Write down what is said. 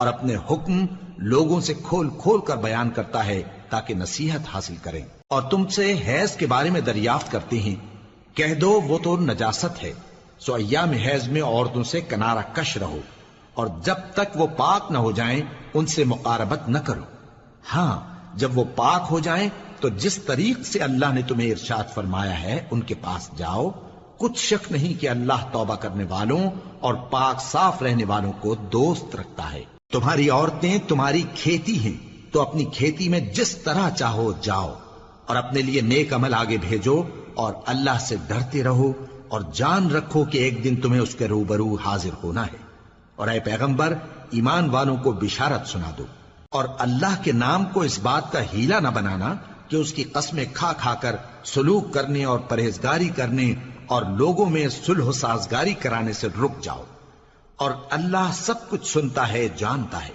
اور اپنے حکم لوگوں سے کھول کھول کر بیان کرتا ہے تاکہ نصیحت حاصل کریں۔ اور تم سے حیض کے بارے میں دریافت کرتے ہیں، کہہ دو وہ تو نجاست ہے، سو ایام حیض میں عورتوں سے کنارہ کش رہو، اور جب تک وہ پاک نہ ہو جائیں ان سے مقاربت نہ کرو۔ ہاں جب وہ پاک ہو جائیں تو جس طریق سے اللہ نے تمہیں ارشاد فرمایا ہے ان کے پاس جاؤ، کچھ شک نہیں کہ اللہ توبہ کرنے والوں اور پاک صاف رہنے والوں کو دوست رکھتا ہے۔ تمہاری عورتیں تمہاری کھیتی ہیں، تو اپنی کھیتی میں جس طرح چاہو جاؤ، اور اپنے لیے نیک عمل آگے بھیجو، اور اللہ سے ڈرتے رہو، اور جان رکھو کہ ایک دن تمہیں اس کے روبرو حاضر ہونا ہے۔ اور اے پیغمبر، ایمان والوں کو بشارت سنا دو، اور اللہ کے نام کو اس بات کا ہیلہ نہ بنانا کہ اس کی قسمیں کھا کھا کر سلوک کرنے اور پرہیزگاری کرنے اور لوگوں میں صلح و سازگاری کرانے سے رک جاؤ، اور اللہ سب کچھ سنتا ہے، جانتا ہے۔